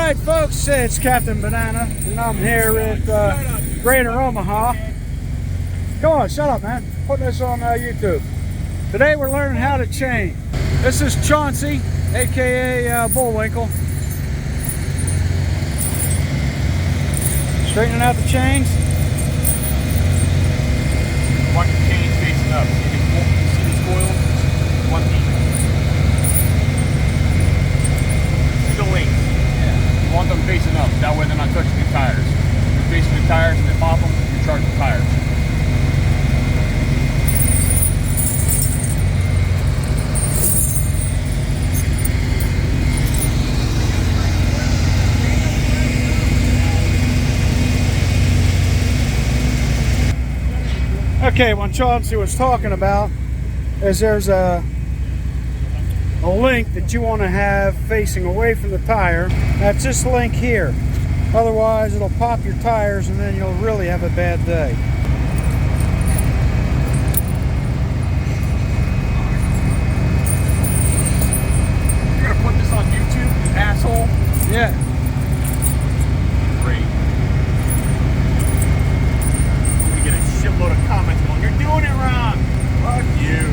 Alright folks, it's Captain Banana and I'm here at Greater Omaha. Go on, shut up man. Putting this on YouTube. Today we're learning how to chain. This is Chauncey, aka Bullwinkle. Straightening out the chains. Want the chains facing up. You see these coils? One deep. Still length. You want them facing up, that way they're not touching the tires. If you're facing the tires and they pop them, you charge the tires. Okay, what Chauncey was talking about is there's a link that you want to have facing away from the tire. That's this link here. Otherwise it'll pop your tires and then you'll really have a bad day. You're gonna put this on YouTube, you asshole? Yeah. Great. I'm gonna get a shitload of comments going, you're doing it wrong! Fuck you.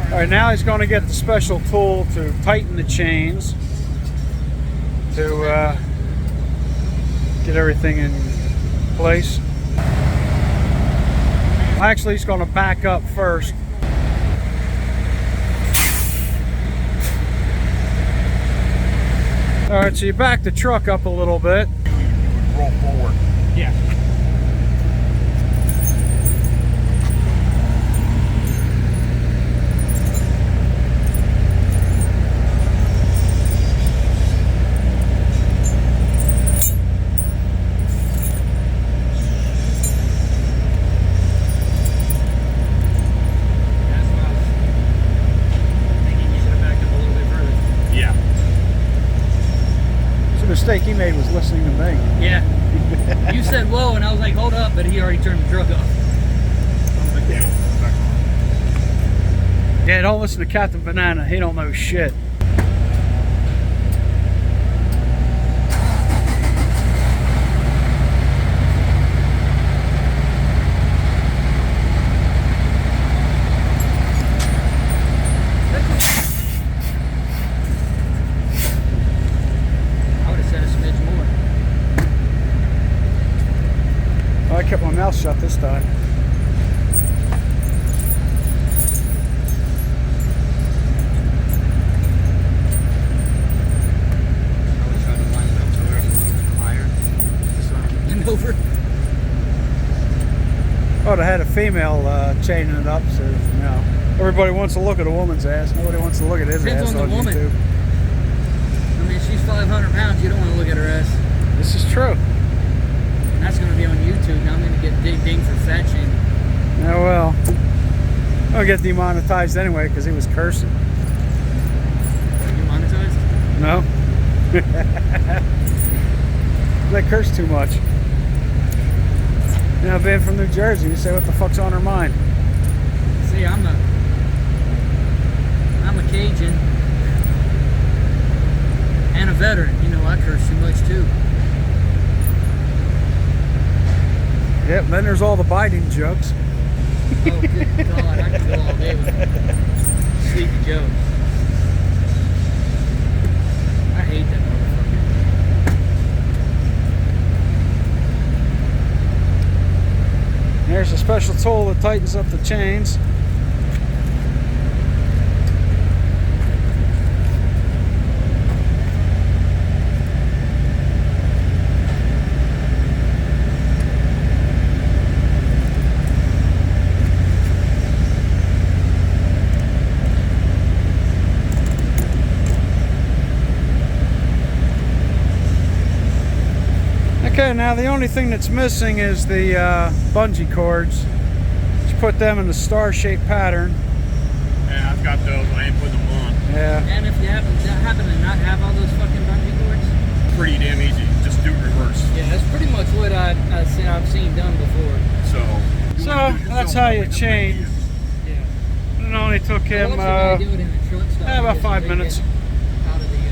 Alright, now he's going to get the special tool to tighten the chains to get everything in place. Actually, he's going to back up first. Alright, so you back the truck up a little bit. You would roll forward. Yeah. The mistake he made was listening to me. Yeah. You said whoa, and I was like, hold up, but he already turned the truck off. Yeah, don't listen to Captain Banana. He don't know shit. I kept my mouth shut this time. Oh, they had a female chaining it up, so you know, everybody wants to look at a woman's ass. Nobody wants to look at his Depends ass on the woman. YouTube. I mean, she's 500 pounds. You don't want to look at her ass. This is true. And that's going to be on YouTube. Now I'm going to get ding for fat shaming. Yeah, well, I'll get demonetized anyway because he was cursing. Are you monetized? No. They curse too much. You know, being from New Jersey, you say what the fuck's on her mind. See, I'm a Cajun and a veteran. You know, I curse too much too. Yep, then there's all the biting jokes. Oh, good God, I can go all day with sleepy jokes. I hate that motherfucker. There's a special tool that tightens up the chains. Okay, now the only thing that's missing is the bungee cords. Just put them in the star-shaped pattern. Yeah, I've got those. I ain't putting them on. Yeah. And if you happen to not have all those fucking bungee cords, Pretty damn easy. Just do it reverse. yeah, that's pretty much what I've seen done before. So that's how you chain. Yeah. It only took him I'll let you guys do it in the truck stop about because 5 they minutes. get-